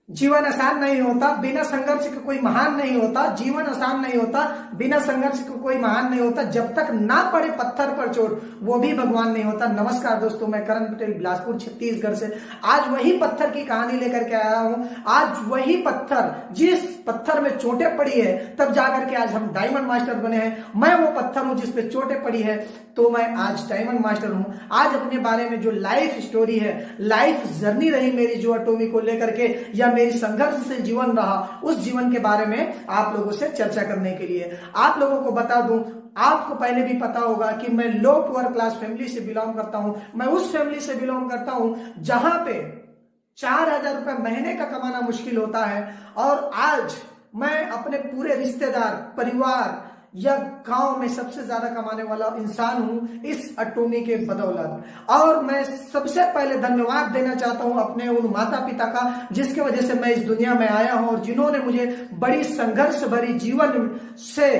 जीवन आसान नहीं होता, बिना संघर्ष के कोई महान नहीं होता। जीवन आसान नहीं होता, बिना संघर्ष के कोई महान नहीं होता। जब तक ना पड़े पत्थर पर चोट, वो भी भगवान नहीं होता। नमस्कार दोस्तों, मैं करण पटेल बिलासपुर छत्तीसगढ़ से आज वही पत्थर की कहानी लेकर के आया हूं। आज वही पत्थर, जिस पत्थर में चोटें पड़ी है तब जाकर के आज हम डायमंड मास्टर बने हैं। मैं वो पत्थर हूं जिस पे चोटें पड़ी है, तो मैं आज डायमंड मास्टर हूं। आज अपने बारे में जो लाइफ स्टोरी है, लाइफ जर्नी रही मेरी, जो एटॉमी को लेकर के या मेरी संघर्ष से जीवन रहा, उस जीवन के बारे में आप लोगों से चर्चा करने के लिए आप लोगों को बता दूं। आपको पहले भी पता होगा कि मैं लो पुअर क्लास फैमिली से बिलोंग करता हूं। मैं उस फैमिली से बिलोंग करता हूं जहां पे 4,000 रुपए महीने का कमाना मुश्किल होता है, और आज मैं अपने पूरे रिश्तेदार, परिवार या गांव में सबसे ज्यादा कमाने वाला इंसान हूं इस एटॉमी के बदौलत। और मैं सबसे पहले धन्यवाद देना चाहता हूं अपने उन माता पिता का जिसकी वजह से मैं इस दुनिया में आया हूं, और जिन्होंने मुझे बड़ी संघर्ष भरी जीवन से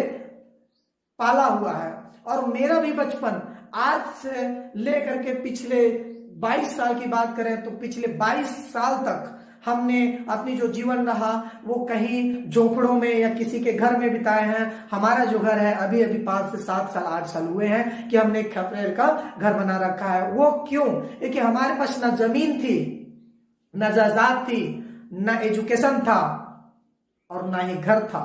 पाला हुआ है। और मेरा भी बचपन आज से लेकर के पिछले 22 साल की बात करें तो पिछले 22 साल तक हमने अपनी जो जीवन रहा वो कहीं झोपड़ों में या किसी के घर में बिताए हैं। हमारा जो घर है अभी अभी 5 से 7 साल 8 साल हुए हैं कि हमने एक खपरेल का घर बना रखा है। वो क्यों? क्योंकि हमारे पास ना जमीन थी, ना जायदाद थी, ना एजुकेशन था और ना ही घर था।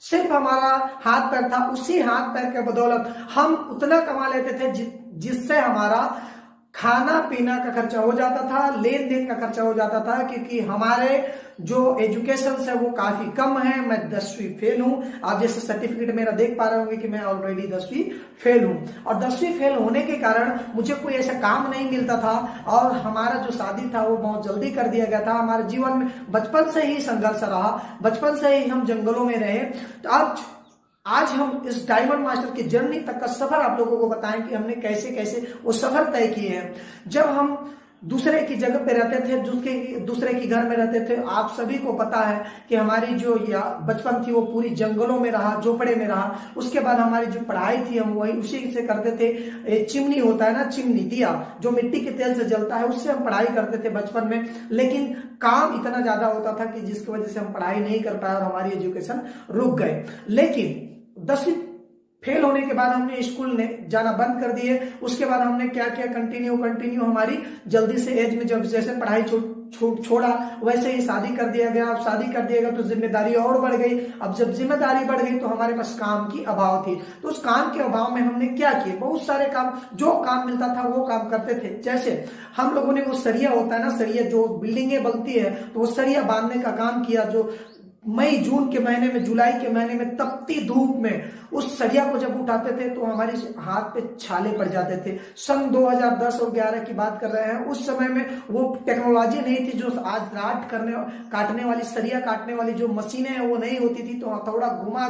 सिर्फ हमारा हाथ पैर था। उसी हाथ पैर के बदौलत हम उतना कमा लेते थे जिससे हमारा खाना पीना का खर्चा हो जाता था, लेन देन का खर्चा हो जाता था। क्योंकि हमारे जो एजुकेशन है वो काफी कम है। मैं 10वीं फेल हूं। आप जैसे सर्टिफिकेट मेरा देख पा रहे होंगे कि मैं ऑलरेडी 10वीं फेल हूं, और 10वीं फेल होने के कारण मुझे कोई ऐसा काम नहीं मिलता था, और हमारा जो शादी था वो बहुत जल्दी कर दिया गया था। हमारे जीवन में बचपन से ही संघर्ष रहा, बचपन से ही हम जंगलों में रहे। तो आज हम इस डायमंड मास्टर की जर्नी तक का सफर आप लोगों को बताएं कि हमने कैसे कैसे वो सफर तय किए हैं। जब हम दूसरे की जगह पे रहते थे, दूसरे की घर में रहते थे, आप सभी को पता है कि हमारी जो बचपन थी वो पूरी जंगलों में रहा, झोपड़े में रहा। उसके बाद हमारी जो पढ़ाई थी हम वही उसी से करते थे। चिमनी होता है ना, चिमनी, दिया जो मिट्टी के तेल से जलता है, उससे हम पढ़ाई करते थे बचपन में। लेकिन काम इतना ज्यादा होता था कि जिसकी वजह से हम पढ़ाई नहीं कर पाए और हमारी एजुकेशन रुक गए। लेकिन 10वीं फेल होने के बाद हमने स्कूल ने जाना बंद कर दिए। उसके बाद हमने क्या किया, कंटिन्यू हमारी जल्दी से एज में जब जैसे पढ़ाई छोड़ा वैसे ही शादी कर दिया गया। अब शादी कर दिया गया तो जिम्मेदारी और बढ़ गई। अब जब जिम्मेदारी बढ़ गई तो हमारे पास काम की अभाव थी। तो उस काम के अभाव में हमने क्या किए, बहुत सारे काम, जो काम मिलता था वो काम करते थे। जैसे हम लोगों ने वो सरिया होता है ना, सरिया जो बिल्डिंगें बनती है, तो वो सरिया बांधने का काम किया। जो मई जून के महीने में, जुलाई के महीने में तपती धूप में उस सरिया को जब उठाते थे तो हमारे हाथ पे छाले पड़ जाते थे। सन 2010 और 11 की बात कर रहे हैं। उस समय में वो टेक्नोलॉजी नहीं थी जो आज काटने वाली, सरिया काटने वाली जो मशीनें हैं वो नहीं होती थी। तो हथौड़ा घुमा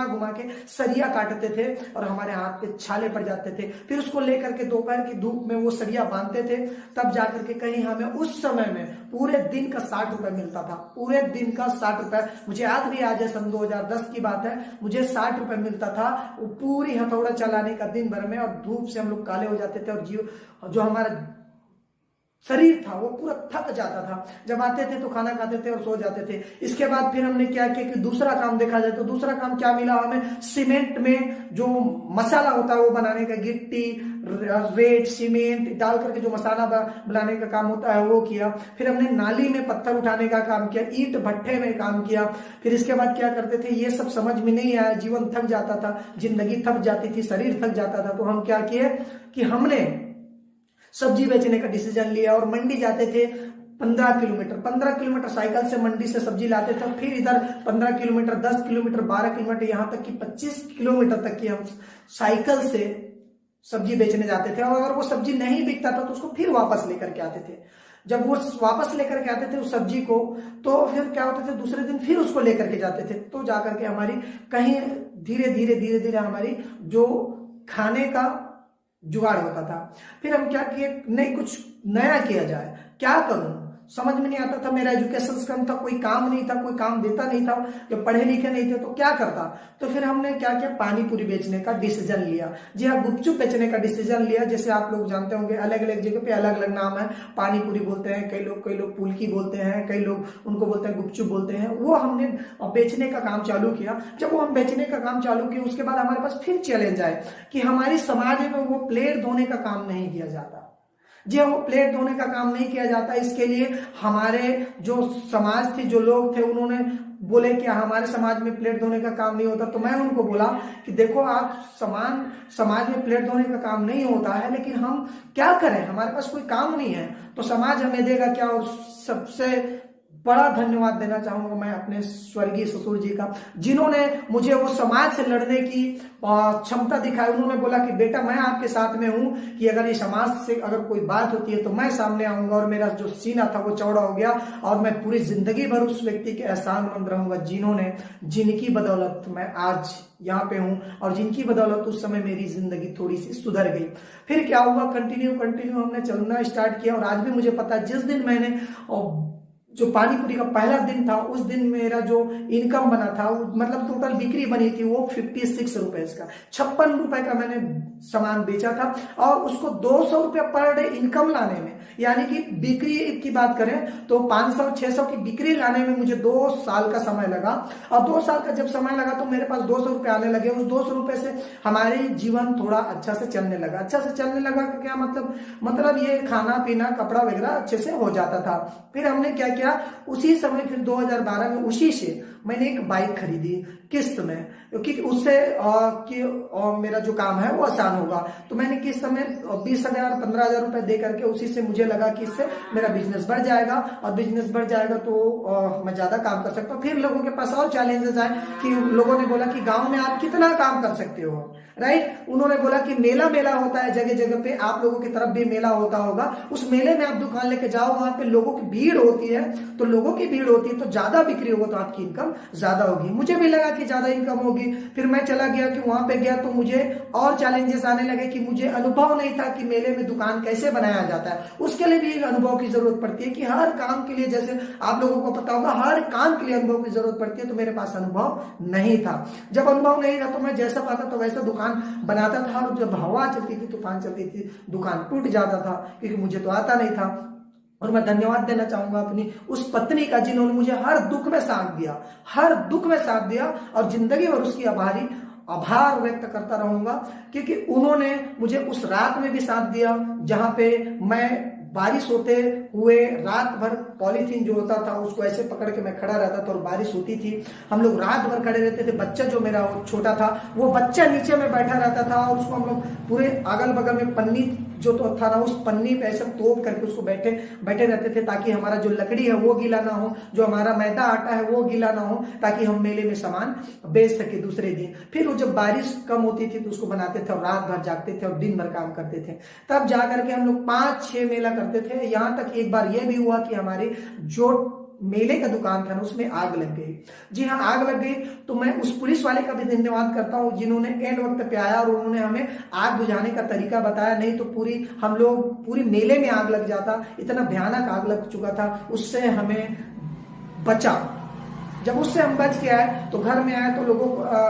घुमा के सरिया काटते थे और हमारे हाथ पे छाले पड़ जाते थे। फिर उसको लेकर के दोपहर की धूप में वो सरिया बांधते थे, तब जाकर के कहीं हमें उस समय में पूरे दिन का 60 रुपए मिलता था। पूरे दिन का 60 रुपए, मुझे याद भी आज है, सन 2010 की बात है, मुझे 60 रुपए मिलता था वो पूरी हथौड़ा चलाने का दिन भर में। और धूप से हम लोग काले हो जाते थे और जो हमारा शरीर था वो पूरा थक जाता था। जब आते थे तो खाना खाते थे और सो जाते थे। इसके बाद फिर हमने क्या किया कि दूसरा काम देखा जाए तो दूसरा काम क्या मिला हमें, सीमेंट में जो मसाला होता है वो बनाने का, गिट्टी, रेत, सीमेंट डाल करके जो मसाला बनाने का काम होता है वो किया। फिर हमने नाली में पत्थर उठाने का काम किया, ईंट भट्ठे में काम किया। फिर इसके बाद क्या करते थे, ये सब समझ में नहीं आया, जीवन थक जाता था, जिंदगी थक जाती थी, शरीर थक जाता था। तो हम क्या किए कि हमने सब्जी बेचने का डिसीजन लिया और मंडी जाते थे। 15 किलोमीटर साइकिल से मंडी से सब्जी लाते थे। फिर इधर 15 किलोमीटर, 10 किलोमीटर, 12 किलोमीटर, यहाँ तक कि 25 किलोमीटर तक की हम साइकिल से सब्जी बेचने जाते थे। और अगर वो सब्जी नहीं बिकता था तो उसको फिर वापस लेकर के आते थे। जब वो वापस लेकर के आते थे उस सब्जी को, तो फिर क्या होता था, दूसरे दिन फिर उसको लेकर के जाते थे। तो जाकर के हमारी कहीं धीरे धीरे हमारी जो खाने का जुगाड़ होता था। फिर हम क्या किए, नहीं कुछ नया किया जाए, क्या करूं, समझ में नहीं आता था, मेरा एजुकेशन कम था, कोई काम नहीं था, कोई काम देता नहीं था, जब पढ़े लिखे नहीं थे तो क्या करता। तो फिर हमने क्या किया, पानी पूरी बेचने का डिसीजन लिया। जी हाँ, गुपचुप बेचने का डिसीजन लिया। जैसे आप लोग जानते होंगे अलग अलग जगह पे अलग अलग नाम है, पानी पूरी बोलते हैं कई लोग फुल्की बोलते हैं, कई लोग उनको बोलते हैं गुपचुप बोलते हैं। वो हमने बेचने का काम चालू किया। जब वो हम बेचने का काम चालू किया उसके बाद हमारे पास फिर चैलेंज आए कि हमारी समाज में वो प्लेट धोने का काम नहीं किया जाता। जी हाँ, वो प्लेट धोने का काम नहीं किया जाता। इसके लिए हमारे जो समाज थे, जो लोग थे, उन्होंने बोले कि हमारे समाज में प्लेट धोने का काम नहीं होता। तो मैं उनको बोला कि देखो आप समाज में प्लेट धोने का काम नहीं होता है, लेकिन हम क्या करें, हमारे पास कोई काम नहीं है तो समाज हमें देगा क्या। और सबसे बड़ा धन्यवाद देना चाहूंगा मैं अपने स्वर्गीय ससुर जी का, जिन्होंने मुझे वो समाज से लड़ने की क्षमता दिखाई। उन्होंने बोला कि बेटा मैं आपके साथ में हूं, कि अगर ये समाज से अगर कोई बात होती है तो मैं सामने आऊंगा। और मेरा जो सीना था वो चौड़ा हो गया और मैं पूरी जिंदगी भर उस व्यक्ति के एहसानमंद रहूंगा जिनकी बदौलत मैं आज यहाँ पे हूं और जिनकी बदौलत उस समय मेरी जिंदगी थोड़ी सी सुधर गई। फिर क्या हुआ, कंटिन्यू हमने चलना स्टार्ट किया। और आज भी मुझे पता है, जिस दिन मैंने जो पानी पूरी का पहला दिन था उस दिन मेरा जो इनकम बना था, मतलब टोटल बिक्री बनी थी वो 56 रुपए का, 56 रुपए का मैंने सामान बेचा था। और उसको 200 रुपया पर डे इनकम लाने में, यानी कि बिक्री की बात करें तो 500-600 की बिक्री लाने में मुझे 2 साल का समय लगा। और 2 साल का जब समय लगा तो मेरे पास 200 रुपये आने लगे। उस 200 रुपए से हमारे जीवन थोड़ा अच्छा से चलने लगा। अच्छा से चलने लगा का क्या मतलब ये खाना पीना कपड़ा वगैरह अच्छे से हो जाता था। फिर हमने क्या किया, उसी समय फिर 2012 में उसी से मैंने एक बाइक खरीदी किस्त में, क्योंकि उससे मेरा जो काम है वो आसान होगा। तो मैंने किस्त में 20,000-15,000 रुपए दे करके उसी से मुझे लगा कि इससे मेरा बिजनेस बढ़ जाएगा और बिजनेस बढ़ जाएगा तो मैं ज्यादा काम कर सकता हूँ। फिर लोगों के पास और चैलेंजेस आए कि लोगों ने बोला कि गांव में आप कितना काम कर सकते हो, राइट। उन्होंने बोला कि मेला होता है जगह जगह पे, आप लोगों की तरफ भी मेला होता होगा, उस मेले में आप दुकान लेके जाओ, वहां पे लोगों की भीड़ होती है, तो लोगों की भीड़ होती है तो ज्यादा बिक्री होगा तो आपकी इनकम ज्यादा होगी। मुझे भी लगा कि ज्यादा इनकम होगी। फिर मैं चला गया कि वहां पे गया तो मुझे और चैलेंजेस आने लगे कि मुझे अनुभव नहीं था कि मेले में दुकान कैसे बनाया जाता है। उसके लिए भी एक अनुभव की जरूरत पड़ती है कि हर काम के लिए, जैसे आप लोगों को पता होगा, हर काम के लिए अनुभव की जरूरत पड़ती है। तो मेरे पास अनुभव नहीं था। जब अनुभव नहीं था तो मैं जैसा पाता तो वैसा दुकान बनाता था, और जब हवा चलती थी, तूफान चलती थी, दुकान टूट जाता था, क्योंकि मुझे तो आता नहीं था। और मैं धन्यवाद देना चाहूंगा अपनी उस पत्नी का, जिन्होंने मुझे हर दुख में साथ दिया, और जिंदगी भर उसकी आभार व्यक्त करता रहूंगा, क्योंकि उन्होंने मुझे उस रात में भी साथ दिया जहां पे मैं बारिश होते हुए रात भर पॉलीथीन जो होता था उसको ऐसे पकड़ के मैं खड़ा रहता था और बारिश होती थी। हम लोग रात भर खड़े रहते थे। बच्चा जो मेरा छोटा था वो बच्चा नीचे में बैठा रहता था और उसको हम लोग पूरे अगल बगल में पन्नी जो तो था ना, उस पन्नी पे ऐसे तोप करके उसको बैठे रहते थे, ताकि हमारा जो लकड़ी है वो गीला ना हो, जो हमारा मैदा आटा है वो गीला ना हो, ताकि हम मेले में सामान बेच सके दूसरे दिन। फिर वो जब बारिश कम होती थी तो उसको बनाते थे और रात भर जागते थे और दिन भर काम करते थे। तब जा करके हम लोग 5-6 मेला करते थे। यहाँ तक एक बार यह भी हुआ कि हमारे जो मेले का दुकान था ना उसमें आग लग गई। जी हाँ, आग लग गई। तो मैं उस पुलिस वाले का भी धन्यवाद करता हूँ जिन्होंने एंड वक्त पे आया और उन्होंने हमें आग बुझाने का तरीका बताया। नहीं तो पूरी मेले में आग लग जाता, इतना भयानक आग लग चुका था। उससे हमें बचा। जब उससे हम बच के आए तो घर में आए तो लोगों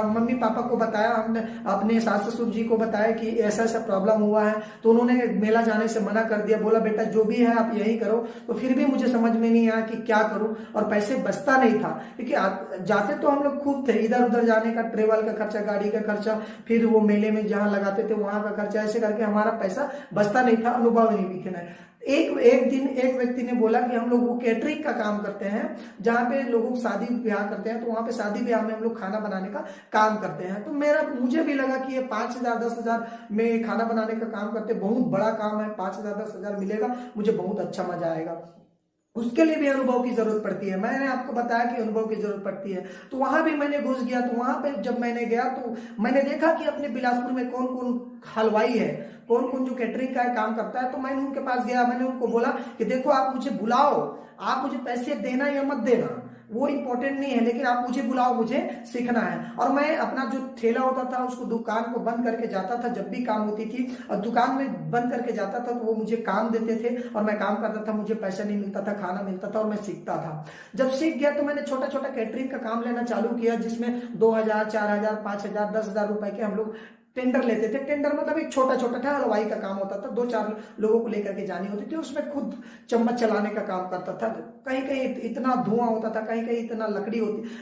मम्मी पापा को बताया, हमने अपने सास ससुर जी को बताया कि ऐसा ऐसा प्रॉब्लम हुआ है। तो उन्होंने मेला जाने से मना कर दिया, बोला बेटा जो भी है आप यही करो। तो फिर भी मुझे समझ में नहीं आया कि क्या करूं, और पैसे बचता नहीं था, क्योंकि जाते तो हम लोग खूब थे, इधर उधर जाने का, ट्रेवल का खर्चा, गाड़ी का खर्चा, फिर वो मेले में जहाँ लगाते थे वहां का खर्चा, ऐसे करके हमारा पैसा बचता नहीं था। अनुभव नहीं दिखना है। एक दिन एक व्यक्ति ने बोला कि हम लोग वो कैटरिंग का काम करते हैं, जहाँ पे लोगों शादी ब्याह करते हैं, तो वहां पे शादी ब्याह में हम लोग खाना बनाने का काम करते हैं। तो मुझे भी लगा कि ये 5,000-10,000 में खाना बनाने का काम करते, बहुत बड़ा काम है, 5,000-10,000 मिलेगा, मुझे बहुत अच्छा मजा आएगा। उसके लिए भी अनुभव की जरूरत पड़ती है। मैंने आपको बताया कि अनुभव की जरूरत पड़ती है। तो वहां भी मैंने घुस गया। तो वहां पे जब मैंने गया तो मैंने देखा कि अपने बिलासपुर में कौन कौन हलवाई है, कौन कौन जो कैटरिंग का काम करता है। तो मैंने उनके पास गया, मैंने उनको बोला कि देखो आप मुझे बुलाओ, आप मुझे पैसे देना या मत देना, वो इंपॉर्टेंट नहीं है, लेकिन आप मुझे बुलाओ, मुझे सीखना है। और मैं अपना जो ठेला होता था उसको दुकान को बंद करके जाता था जब भी काम होती थी, और दुकान में बंद करके जाता था तो वो मुझे काम देते थे और मैं काम करता था, मुझे पैसा नहीं मिलता था, खाना मिलता था और मैं सीखता था। जब सीख गया तो मैंने छोटा छोटा कैटरिंग का काम लेना चालू किया, जिसमें 2000, 4000, 5000, 10,000 रुपए के हम लोग टेंडर लेते थे। टेंडर मतलब एक छोटा छोटा था, हलवाई का काम होता था, 2-4 लोगों को लेकर के जानी होती थी, उसमें खुद चम्मच चलाने का काम करता था। कहीं कहीं इतना धुआं होता था, कहीं कहीं इतना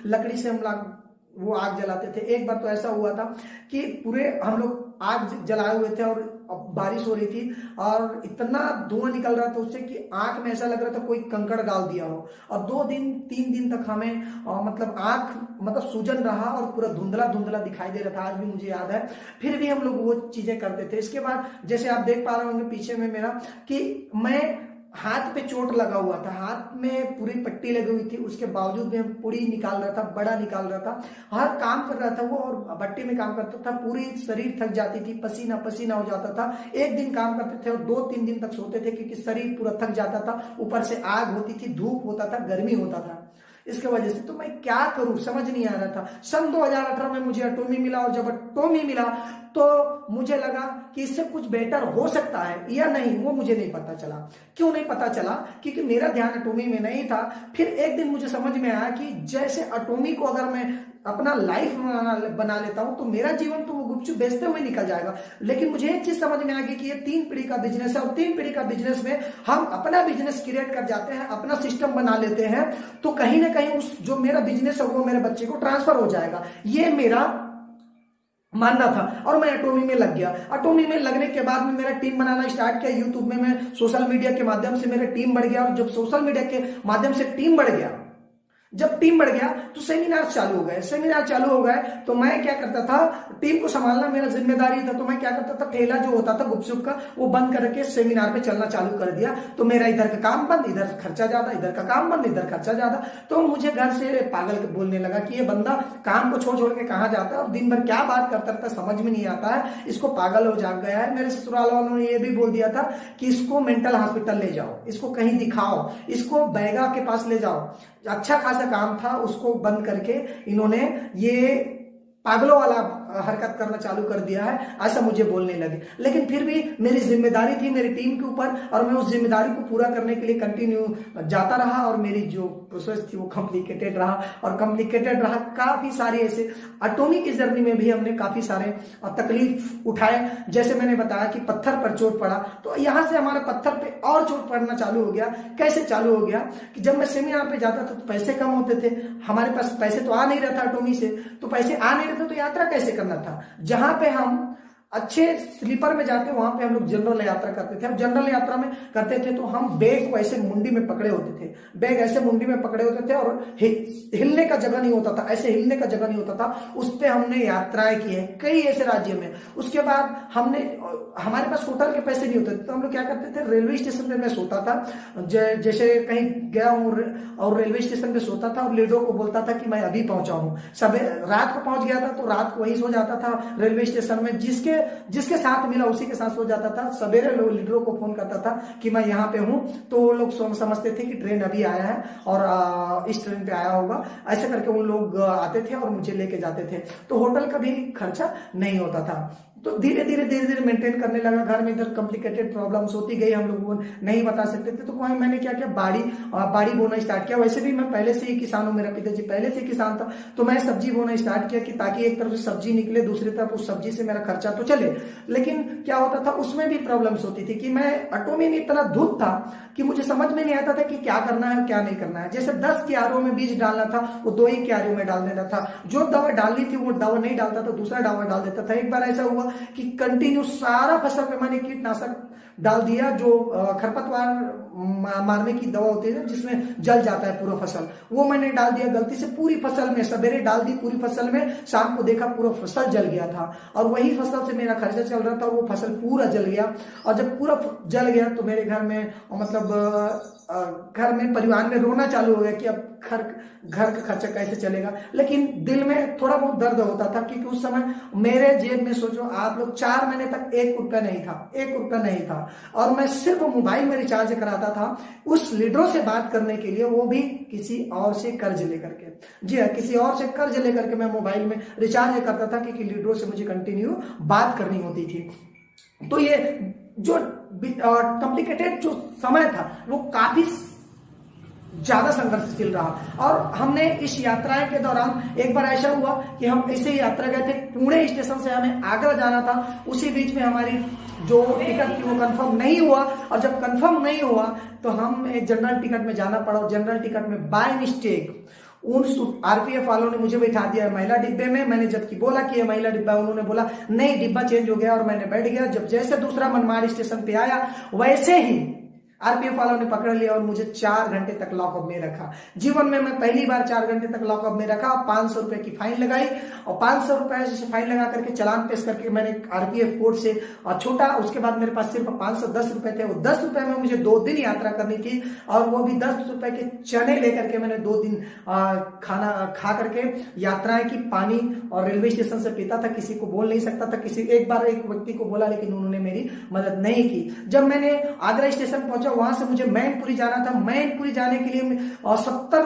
लकड़ी से हम लोग वो आग जलाते थे। एक बार तो ऐसा हुआ था कि पूरे हम लोग आग जलाए हुए थे और बारिश हो रही थी और इतना धुआं निकल रहा था उससे कि आंख में ऐसा लग रहा था कोई कंकड़ डाल दिया हो। और 2-3 दिन तक हमें मतलब आंख मतलब सूजन रहा और पूरा धुंधला धुंधला दिखाई दे रहा था, आज भी मुझे याद है। फिर भी हम लोग वो चीजें करते थे। इसके बाद जैसे आप देख पा रहे होंगे पीछे में मेरा कि मैं हाथ पे चोट लगा हुआ था, हाथ में पूरी पट्टी लगी हुई थी, उसके बावजूद मैं पूरी निकाल रहा था, बड़ा निकाल रहा था, हर काम कर रहा था वो, और भट्टी में काम करता था, पूरी शरीर थक जाती थी, पसीना पसीना हो जाता था। एक दिन काम करते थे और 2-3 दिन तक सोते थे क्योंकि शरीर पूरा थक जाता था, ऊपर से आग होती थी, धूप होता था, गर्मी होता था। इसके वजह से तो मैं क्या करूं समझ नहीं आ रहा था। सन 2018 में मुझे एटॉमी मिला और जब एटॉमी मिला तो मुझे लगा कि इससे कुछ बेटर हो सकता है या नहीं, वो मुझे नहीं पता चला। क्यों नहीं पता चला? क्योंकि मेरा ध्यान एटॉमी में नहीं था। फिर एक दिन मुझे समझ में आया कि जैसे एटॉमी को अगर मैं अपना लाइफ बना लेता हूं तो मेरा जीवन तो वो गुपचुप बेचते हुए निकल जाएगा। लेकिन मुझे एक चीज समझ में आ गई कि ये 3 पीढ़ी का बिजनेस है और 3 पीढ़ी का बिजनेस में हम अपना बिजनेस क्रिएट कर जाते हैं, अपना सिस्टम बना लेते हैं, तो कहीं ना कहीं उस जो मेरा बिजनेस है वो मेरे बच्चे को ट्रांसफर हो जाएगा, ये मेरा मानना था। और मैं एटॉमी में लग गया। एटॉमी में लगने के बाद में मेरा टीम बनाना स्टार्ट किया यूट्यूब में, मैं सोशल मीडिया के माध्यम से मेरा टीम बढ़ गया। और जब सोशल मीडिया के माध्यम से टीम बढ़ गया, जब टीम बढ़ गया तो सेमिनार चालू हो गए। सेमिनार चालू हो गए तो मैं क्या करता था, टीम को संभालना मेरा जिम्मेदारी था, तो मैं क्या करता था, ठेला जो होता था गुपचुप का वो बंद करके सेमिनार पे चलना चालू कर दिया। तो मेरा इधर का काम बंद, इधर खर्चा ज्यादा, इधर का काम बंद, इधर खर्चा ज्यादा। तो मुझे घर से पागल बोलने लगा कि ये बंदा काम को छोड़ छोड़ के कहाँ जाता है और दिन भर क्या बात करता रहता है, समझ में नहीं आता है, इसको पागल हो जाग गया है। मेरे ससुराल वालों ने ये भी बोल दिया था कि इसको मेंटल हॉस्पिटल ले जाओ, इसको कहीं दिखाओ, इसको बैगा के पास ले जाओ। अच्छा खासा काम था, उसको बंद करके इन्होंने ये पागलों वाला हरकत करना चालू कर दिया है, ऐसा मुझे बोलने लगे। लेकिन फिर भी मेरी जिम्मेदारी थी मेरी टीम के ऊपर और मैं उस जिम्मेदारी को पूरा करने के लिए कंटिन्यू जाता रहा। और मेरी जो प्रोसेस थी वो कॉम्प्लिकेटेड रहा और कॉम्प्लिकेटेड रहा। काफी सारी ऐसे एटॉमी की जर्नी में भी हमने काफी सारे तकलीफ उठाए। जैसे मैंने बताया कि पत्थर पर चोट पड़ा, तो यहां से हमारे पत्थर पे और चोट पड़ना चालू हो गया। कैसे चालू हो गया कि जब मैं सेमिनार पे जाता था तो पैसे कम होते थे, हमारे पास पैसे तो आ नहीं रहा था एटॉमी से, तो पैसे आ नहीं रहे थे तो यात्रा कैसे करना था। जहां पे हम अच्छे स्लीपर में जाते वहां पे हम लोग जनरल यात्रा करते थे। अब जनरल यात्रा में करते थे तो हम बैग को ऐसे मुंडी में पकड़े होते थे, बैग ऐसे मुंडी में पकड़े होते थे और हिलने का जगह नहीं होता था, ऐसे हिलने का जगह नहीं होता था। उस पे हमने यात्राएं की है कई ऐसे राज्य में। उसके बाद हमारे पास होटल के पैसे नहीं होते तो हम लोग क्या करते थे, रेलवे स्टेशन पे मैं सोता था। जैसे कहीं गया हूँ और रेलवे स्टेशन पे सोता था और लीडरों को बोलता था कि मैं अभी पहुंचा हूँ। सब रात को पहुंच गया था तो रात को वही सो जाता था रेलवे स्टेशन में, जिसके साथ मिला उसी के साथ सो जाता था। सवेरे लोग लीडरों को फोन करता था कि मैं यहाँ पे हूँ, तो वो लोग समझते थे कि ट्रेन अभी आया है और इस ट्रेन पे आया होगा, ऐसे करके उन लोग आते थे और मुझे लेके जाते थे। तो होटल का भी खर्चा नहीं होता था। तो धीरे धीरे मेंटेन करने लगा। घर में इधर कॉम्प्लिकेटेड प्रॉब्लम्स होती गई, हम लोग वो नहीं बता सकते थे। तो वहीं मैंने क्या किया, बाड़ी बोना स्टार्ट किया। वैसे भी मैं पहले से ही किसान हूँ, मेरा पिताजी पहले से किसान था, तो मैं सब्जी बोना स्टार्ट किया कि ताकि एक तरफ से सब्जी निकले, दूसरी तरफ उस सब्जी से मेरा खर्चा तो चले। लेकिन क्या होता था, उसमें भी प्रॉब्लम्स होती थी कि मैं एटॉमी में इतना धुत था कि मुझे समझ में नहीं आता था कि क्या करना है क्या नहीं करना है। जैसे 10 क्यारियों में बीज डालना था वो 2 ही क्यारियों में डाल देता था, जो दवा डालनी थी वो दवा नहीं डालता था, दूसरा दवा डाल देता था। एक बार ऐसा हुआ कि कंटिन्यू सारा फसल पे मैंने कीटनाशक डाल दिया, जो खरपतवार मारने की दवा होती है जिसमें जल जाता है पूरा फसल, वो मैंने डाल दिया गलती से पूरी फसल में। सवेरे डाल दी पूरी फसल में, शाम को देखा पूरा फसल जल गया था और वही फसल से मेरा खर्चा चल रहा था और वो फसल पूरा जल गया। और जब पूरा जल गया तो मेरे घर में घर में परिवार में रोना चालू हो गया कि अब घर का खर्चा कैसे चलेगा। लेकिन दिल में थोड़ा बहुत दर्द होता था क्योंकि उस समय मेरे जेब में सोचो आप लोग 4 महीने तक 1 रुपया नहीं था, 1 रुपया नहीं था। और मैं सिर्फ मोबाइल में रिचार्ज करा चाहता था उस लीडरों से बात करने के लिए, वो भी किसी और से कर्ज लेकर के। जी हाँ, किसी और से कर्ज लेकर के मैं मोबाइल में रिचार्ज करता था कि लीडरों से मुझे कंटिन्यू बात करनी होती थी। तो ये जो कॉम्प्लिकेटेड जो समय था वो काफी ज्यादा संघर्षशील रहा। और हमने इस यात्राएं के दौरान एक बार ऐसा हुआ कि हम ऐसे ही यात्रा गए थे, पुणे स्टेशन से हमें आगरा जाना था। उसी बीच में हमारी जो टिकट थी वो कंफर्म नहीं हुआ, और जब कंफर्म नहीं हुआ तो हम जनरल टिकट में जाना पड़ा। जनरल टिकट में बाय मिस्टेक उन आरपीएफ वालों ने मुझे बैठा दिया महिला डिब्बे में। मैंने जबकि बोला कि ये महिला डिब्बा, उन्होंने बोला नहीं डिब्बा चेंज हो गया, और मैंने बैठ गया। जब जैसे दूसरा मनमाड़ स्टेशन पे आया वैसे ही आरपीएफ वालों ने पकड़ लिया और मुझे 4 घंटे तक लॉकअप में रखा। जीवन में मैं पहली बार 4 घंटे तक लॉकअप में रखा। 500 रुपए की फाइन लगाई, और 500 रुपए से फाइन लगा करके चालान पेश करके मैंने आरपीएफ कोर्ट से छोटा। उसके बाद मेरे पास सिर्फ 510 रुपए थे। वो 10 रुपए में मुझे 2 दिन यात्रा करनी थी, और वो भी 10 रुपए के चने लेकर के मैंने 2 दिन खाना खा करके यात्राएं की। पानी और रेलवे स्टेशन से पीता था, किसी को बोल नहीं सकता था। एक बार एक व्यक्ति को बोला, लेकिन उन्होंने मेरी मदद नहीं की। जब मैंने आगरा स्टेशन पहुंचा, वहां से मुझे मैनपुरी जाना था। मैनपुरी जाने के लिए 70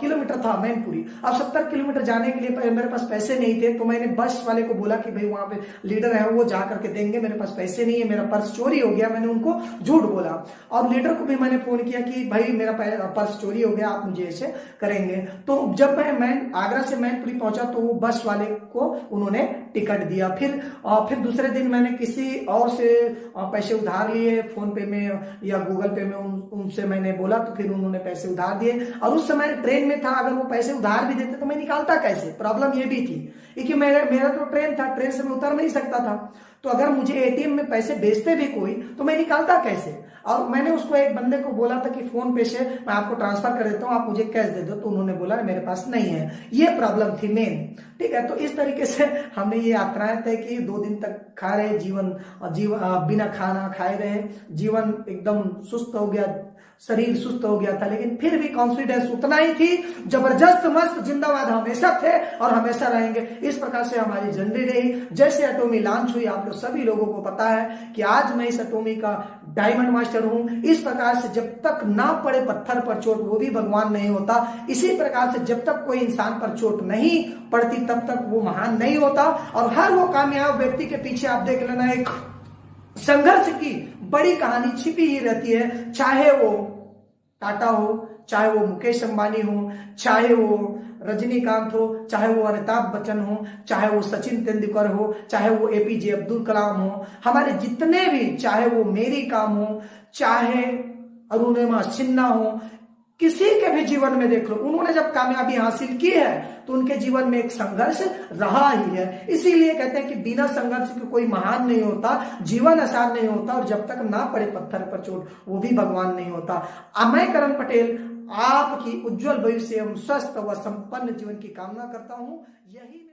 किलोमीटर था मैनपुरी। अब 70 किलोमीटर जाने के लिए मेरे पास पैसे नहीं थे, तो मैंने बस वाले को बोला कि भाई वहां पे लीडर है, वो जा करके देंगे, मेरे पास पैसे नहीं है, मेरा पर्स चोरी हो गया। मैंने उनको झूठ बोला, और लीडर को भी मैंने फोन किया कि भाई मेरा पर्स चोरी हो गया, आप मुझे ऐसे करेंगे। तो जब मैं आगरा से मैनपुरी पहुंचा तो वो बस वाले को उन्होंने टिकट दिया। फिर दूसरे दिन मैंने किसी और से पैसे उधार लिए, फोन पे में या गूगल पे में उनसे मैंने बोला, तो फिर उन्होंने पैसे उधार दिए। और उस समय ट्रेन में था, अगर वो पैसे उधार भी देते तो मैं निकालता कैसे? प्रॉब्लम ये भी थी क्योंकि मेरा तो ट्रेन था, ट्रेन से मैं उतर नहीं सकता था। तो अगर मुझे एटीएम में पैसे भेजते भी कोई तो मैं निकालता कैसे? और मैंने उसको एक बंदे को बोला था कि फोन पे से मैं आपको ट्रांसफर कर देता हूं, आप मुझे कैश दे दो। तो उन्होंने बोला मेरे पास नहीं है। ये प्रॉब्लम थी मेन। ठीक है, तो इस तरीके से हमने ये यात्राएं तय की। 2 दिन तक खा रहे, जीवन बिना खाना खाए रहे, जीवन एकदम सुस्त हो गया, शरीर सुस्त हो गया था, लेकिन फिर भी कॉन्फिडेंस उतना ही थी। जबरदस्त मस्त जिंदाबाद हमेशा थे और हमेशा रहेंगे। इस प्रकार से हमारी जर्नी रही। जैसे एटॉमी लॉन्च हुई, आप लोग सभी लोगों को पता है कि आज मैं इस एटॉमी का डायमंड मास्टर हूं। इस प्रकार से जब तक ना पड़े पत्थर पर चोट, वो भी भगवान नहीं होता। इसी प्रकार से जब तक कोई इंसान पर चोट नहीं पड़ती तब तक वो महान नहीं होता। और हर वो कामयाब व्यक्ति के पीछे आप देख लेना एक संघर्ष की बड़ी कहानी छिपी ही रहती है। चाहे वो टाटा हो, चाहे वो मुकेश अंबानी हो, चाहे वो रजनीकांत हो, चाहे वो अमिताभ बच्चन हो, चाहे वो सचिन तेंदुलकर हो, चाहे वो एपीजे अब्दुल कलाम हो, हमारे जितने भी, चाहे वो मेरी काम हो, चाहे अरुणिमा सिन्हा हो, किसी के भी जीवन में देख लो, उन्होंने जब कामयाबी हासिल की है तो उनके जीवन में एक संघर्ष रहा ही है। इसीलिए कहते हैं कि बिना संघर्ष के कोई महान नहीं होता, जीवन आसान नहीं होता, और जब तक ना पड़े पत्थर पर चोट वो भी भगवान नहीं होता। मैं करण पटेल आपकी उज्जवल भविष्य एवं स्वस्थ व संपन्न जीवन की कामना करता हूं। यही